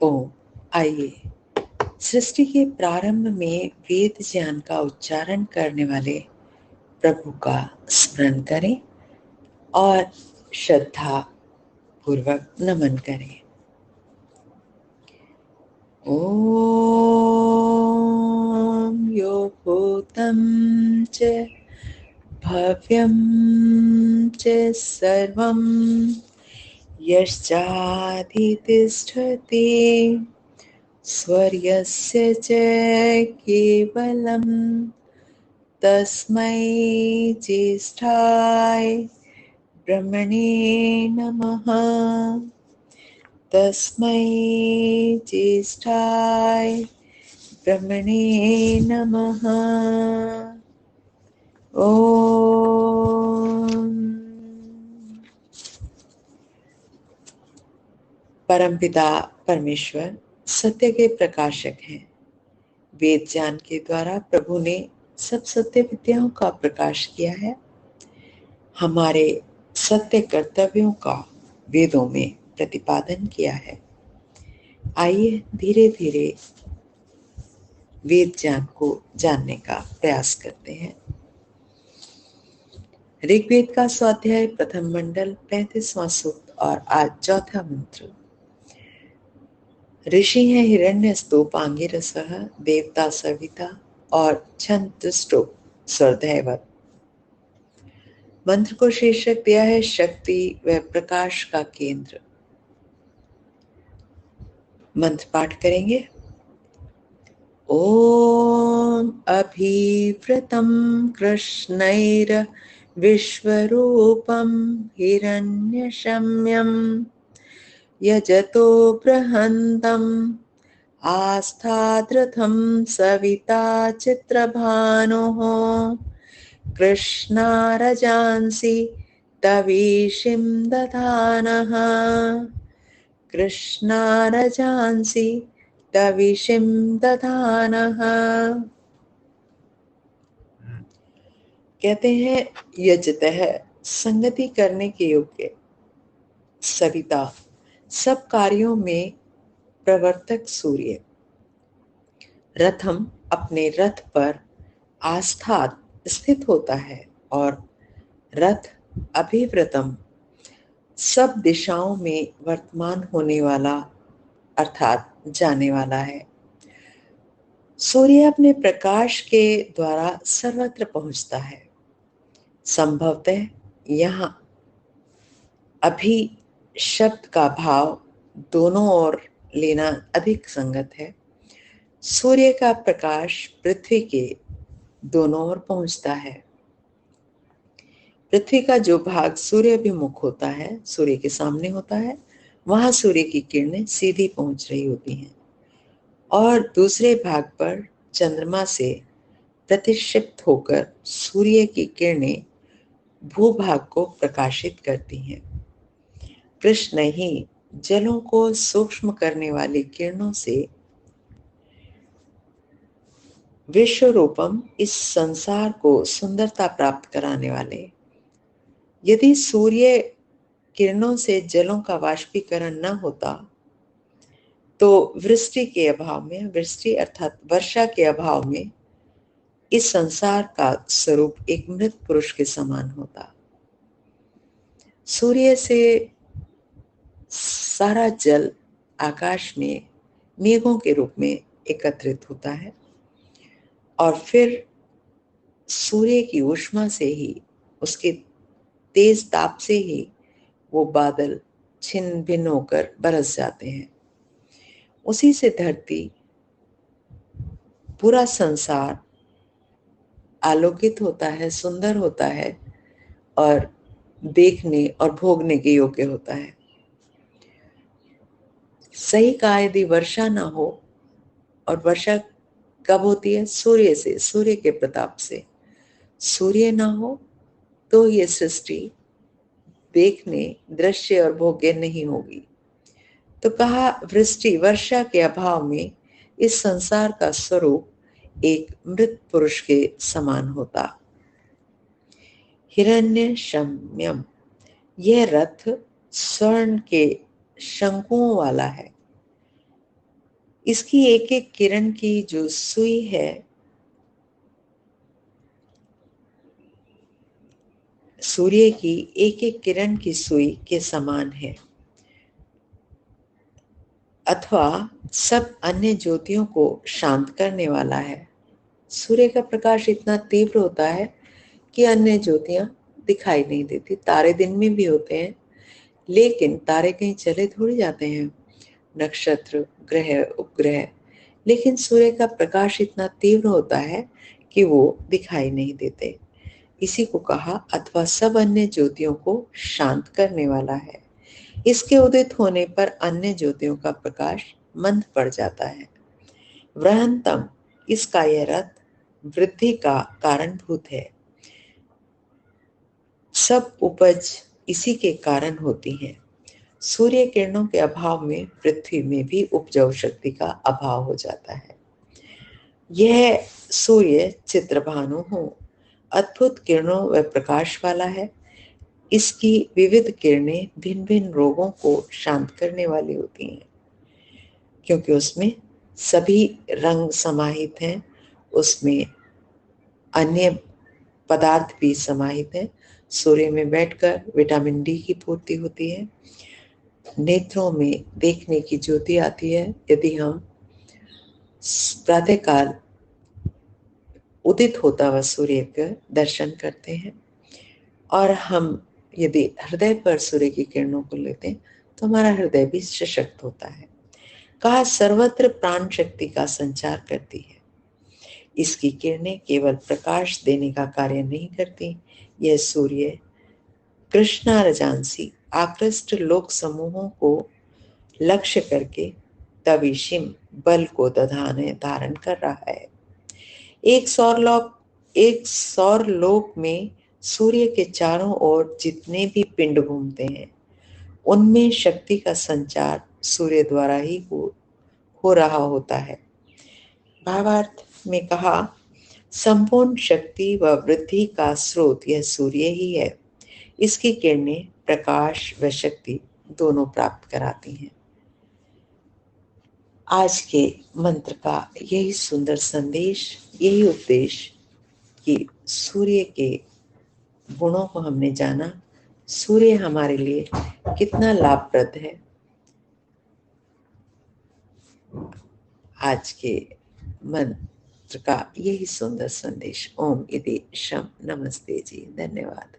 ओम। आइए सृष्टि के प्रारंभ में वेद ज्ञान का उच्चारण करने वाले प्रभु का स्मरण करें और श्रद्धा पूर्वक नमन करें। ओम यो भूतं च भव्यं च सर्वं यश्चाधितिष्ठति स्वर्यस्य च केवलं तस्मै ज्येष्ठाय ब्रह्मणे नमः। तस्मै ज्येष्ठाय ब्रह्मणे नमः। ओम। परमपिता परमेश्वर सत्य के प्रकाशक हैं। वेद ज्ञान के द्वारा प्रभु ने सब सत्य विद्याओं का प्रकाश किया है। हमारे सत्य कर्तव्यों का वेदों में प्रतिपादन किया है। आइए धीरे धीरे वेद ज्ञान को जानने का प्रयास करते हैं। ऋग्वेद का स्वाध्याय प्रथम मंडल 35वां सूक्त और आज चौथा मंत्र। ऋषि हैं हिरण्यस्तोप आंगिरसः देवता सविता और छंदुष्टो स्वरदैवत। मंत्र को शीर्षक दिया है शक्ति व प्रकाश का केंद्र। मंत्र पाठ करेंगे। ओम अभिव्रतं कृष्णैर विश्वरूपं हिरण्यशम्यं यजतो बृहन्तम् आस्थाद्रथं सविता चित्रभानुः कृष्णारजांसि तवीशिं दधानः। कृष्णारजांसि तविशिं दधानः। कहते हैं यजतः संगति करने के योग्य, सविता सब कार्यों में प्रवर्तक सूर्य, रथम अपने रथ पर आस्थात स्थित होता है और रथ अभिव्रतम सब दिशाओं में वर्तमान होने वाला अर्थात जाने वाला है। सूर्य अपने प्रकाश के द्वारा सर्वत्र पहुंचता है। संभवतः यहाँ अभी शब्द का भाव दोनों ओर लेना अधिक संगत है। सूर्य का प्रकाश पृथ्वी के दोनों ओर पहुंचता है। पृथ्वी का जो भाग सूर्याभिमुख होता है, सूर्य के सामने होता है, वहां सूर्य की किरणें सीधी पहुंच रही होती हैं और दूसरे भाग पर चंद्रमा से प्रतिक्षिप्त होकर सूर्य की किरणें भूभाग को प्रकाशित करती हैं। कृष्ण ही जलों को सूक्ष्म करने वाली किरणों से विश्वरूपम इस संसार को सुंदरता प्राप्त कराने वाले। यदि सूर्य किरणों से जलों का वाष्पीकरण न होता तो वृष्टि के अभाव में, वृष्टि अर्थात वर्षा के अभाव में, इस संसार का स्वरूप एक मृत पुरुष के समान होता। सूर्य से सारा जल आकाश में मेघों के रूप में एकत्रित होता है और फिर सूर्य की ऊष्मा से ही, उसके तेज ताप से ही वो बादल छिन्न भिन्न होकर बरस जाते हैं। उसी से धरती, पूरा संसार आलोकित होता है, सुंदर होता है और देखने और भोगने के योग्य होता है। सही कहा, यदि वर्षा ना हो, और वर्षा कब होती है? सूर्य से, सूर्य के प्रताप से। सूर्य ना हो तो ये सृष्टि देखने, दृश्य और भोग्य नहीं होगी। तो कहा वृष्टि, वर्षा के अभाव में इस संसार का स्वरूप एक मृत पुरुष के समान होता। हिरण्यशम्यम, यह रथ स्वर्ण के शंकुओं वाला है। इसकी एक एक किरण की जो सुई है, सूर्य की एक एक किरण की सुई के समान है, अथवा सब अन्य ज्योतियों को शांत करने वाला है। सूर्य का प्रकाश इतना तीव्र होता है कि अन्य ज्योतियां दिखाई नहीं देती। तारे दिन में भी होते हैं, लेकिन तारे कहीं चले थोड़ी जाते हैं, नक्षत्र, ग्रह, उपग्रह। लेकिन सूर्य का प्रकाश इतना तीव्र होता है कि वो दिखाई नहीं देते। इसी को कहा अथवा सब अन्य ज्योतियों को शांत करने वाला है। इसके उदित होने पर अन्य ज्योतियों का प्रकाश मंद पड़ जाता है। वृहंतम, इसका यह रथ वृद्धि का कारणभूत है। सब उपज इसी के कारण होती है। सूर्य किरणों के अभाव में पृथ्वी में भी उपजाऊ शक्ति का अभाव हो जाता है। यह सूर्य चित्रभानु हो, अद्भुत किरणों व प्रकाश वाला है। इसकी विविध किरणें भिन्न भिन्न रोगों को शांत करने वाली होती हैं, क्योंकि उसमें सभी रंग समाहित हैं, उसमें अन्य पदार्थ भी समाहित हैं। सूर्य में बैठकर विटामिन डी की पूर्ति होती है, नेत्रों में देखने की ज्योति आती है। यदि हम प्रातःकाल उदित होता हुआ सूर्य का दर्शन करते हैं और हम यदि हृदय पर सूर्य की किरणों को लेते हैं तो हमारा हृदय भी सशक्त होता है। कहा सर्वत्र प्राण शक्ति का संचार करती है। इसकी किरणें केवल प्रकाश देने का कार्य नहीं करती। यह सूर्य कृष्णा रजांसी आकृष्ट लोक समूहों को लक्ष्य करके तविशिम बल को दधाने धारण कर रहा है। एक सौर लोक में सूर्य के चारों ओर जितने भी पिंड घूमते हैं, उनमें शक्ति का संचार सूर्य द्वारा ही हो रहा होता है। भावार्थ में कहा, संपूर्ण शक्ति व वृद्धि का स्रोत यह सूर्य ही है। इसकी किरणें प्रकाश व शक्ति दोनों प्राप्त कराती हैं। आज के मंत्र का यही सुंदर संदेश, यही उपदेश कि सूर्य के गुणों को हमने जाना, सूर्य हमारे लिए कितना लाभप्रद है। आज के मंत्र का यही सुंदर संदेश। ओम इति शम नमस्ते जी, धन्यवाद।